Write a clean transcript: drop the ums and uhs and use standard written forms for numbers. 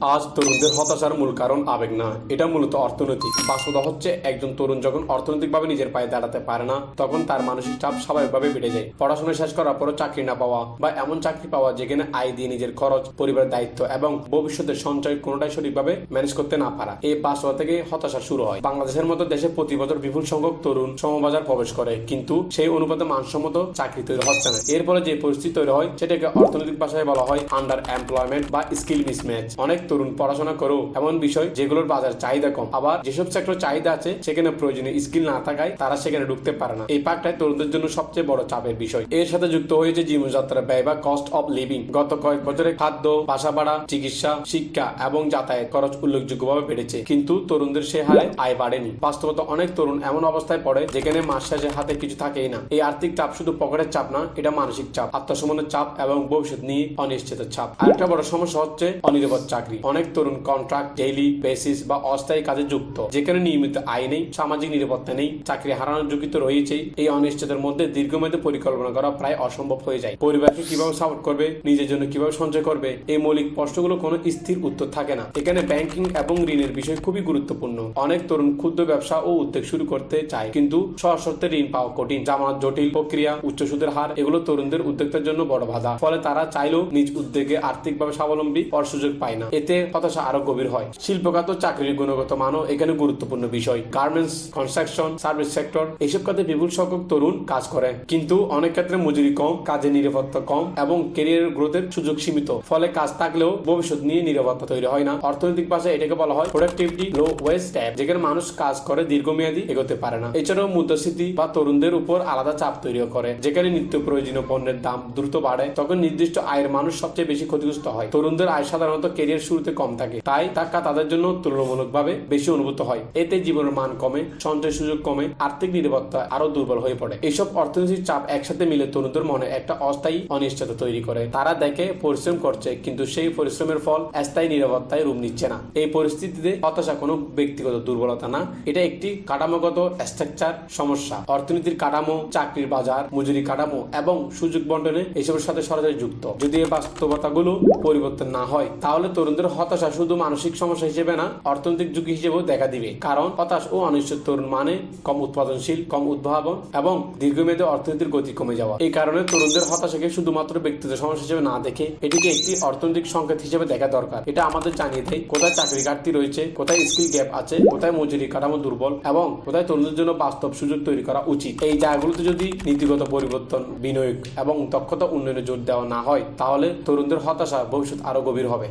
আজ তরুণদের হতাশার মূল কারণ আবেগ না, এটা মূলত অর্থনৈতিক। বাস্তবতা হচ্ছে একজন তরুণ যখন অর্থনৈতিকভাবে নিজের পায়ে দাঁড়াতে পারে না, তখন তার মানসিক চাপ স্বাভাবিকভাবে বেড়ে যায়। পড়াশোনা শেষ করার পরও চাকরি না পাওয়া বা এমন চাকরি পাওয়া যেখানে আয় দিয়ে নিজের খরচ, পরিবারের দায়িত্ব এবং ভবিষ্যতের সঞ্চয় কোনোটাই সঠিকভাবে ম্যানেজ করতে না পারা, এই বাস্তবতা থেকে হতাশা শুরু হয়। বাংলাদেশের মতো দেশে প্রতি বছর বিপুল সংখ্যক তরুণ শ্রমবাজার প্রবেশ করে, কিন্তু সেই অনুপাতে মানসম্মত চাকরি তৈরি হচ্ছে না। এরপরে যে পরিস্থিতি তৈরি হয় সেটাকে অর্থনৈতিক ভাষায় বলা হয় আন্ডার এমপ্লয়মেন্ট বা স্কিল মিসম্যাচ। অনেক তরুণ পড়াশোনা করেও এমন বিষয় যেগুলোর বাজার চাহিদা কম, আবার যেসব সেক্টর চাহিদা আছে সেখানে প্রয়োজনীয় স্কিল না থাকায় তারা সেখানে ঢুকতে পারে না। এই পাকটাই তরুণদের জন্য সবচেয়ে বড় চাপের বিষয়। এর সাথে যুক্ত হয়েছে জীবনযাত্রার ব্যয় বা কস্ট অফ লিভিং। গত কয়েক বছরে খাদ্য, বাসা ভাড়া, চিকিৎসা, শিক্ষা এবং যাতায়াত খরচ উল্লেখযোগ্যভাবে বেড়েছে, কিন্তু তরুণদের সে হারে আয় বাড়েনি। বাস্তবত অনেক তরুণ এমন অবস্থায় পড়ে যেখানে মাস শেষে হাতে কিছু থাকেই না। এই আর্থিক চাপ শুধু পকেটের চাপ না, এটা মানসিক চাপ, আত্মসম্মানের চাপ এবং ভবিষ্যৎ নিয়ে অনিশ্চিতের চাপ। আরেকটা বড় সমস্যা হচ্ছে অনিরাপদ চাকরি। অনেক তরুণ কন্ট্রাক্ট, ডেইলি বেসিস বা অস্থায়ী কাজে যুক্ত, যেখানে নিয়মিত আয় নেই, সামাজিক নিরাপত্তা নেই, চাকরি হারানোর ঝুঁকি তো রয়েছেই। এই অনিশ্চিতের মধ্যে দীর্ঘমেয়াদী পরিকল্পনা করা প্রায় অসম্ভব হয়ে যায়। পরিবারকে কিভাবে সাপোর্ট করবে, নিজের জন্য কিভাবে সঞ্চয় করবে, এই মৌলিক প্রশ্নগুলো কোনো স্থির উত্তর থাকে না। এখানে ব্যাংকিং এবং ঋণের বিষয় খুবই গুরুত্বপূর্ণ। অনেক তরুণ ক্ষুদ্র ব্যবসা ও উদ্যোগ শুরু করতে চায়, কিন্তু সহজ শর্তে ঋণ পাওয়া কঠিন। জামানত জটিল প্রক্রিয়া, উচ্চ সুদের হার, এগুলো তরুণদের উদ্যোক্তার জন্য বড় বাধা। ফলে তারা চাইলেও নিজ উদ্যোগে আর্থিকভাবে স্বাবলম্বী হওয়ার সুযোগ পায় না। এতে হতাশা আরো গভীর হয়। শিল্প খাত, চাকরির গুণগত মানও এখানে গুরুত্বপূর্ণ বিষয়। গার্মেন্টস, কনস্ট্রাকশন, সার্ভিস সেক্টর, এইসব খাতে বিপুল সংখ্যক তরুণ কাজ করে, কিন্তু অনেক ক্ষেত্রে মজুরি কম, কাজের নিরাপত্তা কম এবং ক্যারিয়ার গ্রোথের সুযোগ সীমিত। ফলে কাজ থাকলেও ভবিষ্যৎ নিয়ে নিরাপত্তা তৈরি হয় না। অর্থনৈতিক ভাষায় এটাকে বলা হয় প্রোডাক্টিভিটি লো ওয়েজ ট্যাপ, যেখানে মানুষ কাজ করে দীর্ঘমেয়াদী এগোতে পারে না। এছাড়াও মুদ্রাস্ফীতি বা তরুণদের উপর আলাদা চাপ তৈরি করে, যেখানে নিত্য প্রয়োজনীয় পণ্যের দাম দ্রুত বাড়ে, তখন নির্দিষ্ট আয়ের মানুষ সবচেয়ে বেশি ক্ষতিগ্রস্ত হয়। তরুণদের আয় সাধারণত ক্যারিয়ার শুরুতে কম থাকে, তাই টাকা তাদের জন্য তুলনামূলকভাবে বেশি অনুভূত হয়। এতে জীবনের মান কমে, সঞ্চয় সুযোগ কমে, আর্থিক নিরাপত্তা আরো দুর্বল হয়ে পড়ে। এইসব অর্থনৈতিক চাপ একসাথে মিলে তরুণদের মনে একটা অস্থায়ী অনিশ্চয়তা তৈরি করে। তারা দেখে পরিশ্রম করছে, কিন্তু সেই পরিশ্রমের ফল স্থায়ী নিরাপত্তায় রূপ নিচ্ছে না। এই পরিস্থিতিতে হতাশা কোনো ব্যক্তিগত দুর্বলতা না, এটা একটি কাঠামোগত স্ট্রাকচার সমস্যা। অর্থনীতির কাঠামো, চাকরির বাজার, মজুরি কাঠামো এবং সুযোগ বন্টনে এসবের সাথে সরাসরি যুক্ত। যদি এই বাস্তবতাগুলো পরিবর্তন না হয়, তাহলে তরুণদের হতাশা শুধু মানসিক সমস্যা হিসেবে না, অর্থনৈতিক ঝুঁকি হিসেবেও দেখা দিবে। কারণ হতাশ ও অনিশ্চিত তরুণ মানে কম উৎপাদনশীল, কম উদ্ভাবন এবং দীর্ঘমেয়াদী অর্থনীতির গতি কমে যাওয়া। এই কারণে তরুণদের হতাশাকে শুধুমাত্র ব্যক্তিগত সমস্যা হিসেবে না দেখে এটিকে একটি অর্থনৈতিক সংকেত হিসেবে দেখা দরকার। এটা আমাদের জানিয়ে দেয় কোথায় চাকরি ঘাটতি রয়েছে, কোথায় স্কিল গ্যাপ আছে, কোথায় মজুরি কাঠামো দুর্বল এবং কোথায় তরুণদের জন্য বাস্তব সুযোগ তৈরি করা উচিত। এই জায়গাগুলোতে যদি নীতিগত পরিবর্তন, বিনিয়োগ এবং দক্ষতা উন্নয়নে জোর দেওয়া না হয়, তাহলে তরুণদের হতাশা ভবিষ্যৎ আরো গভীর হবে।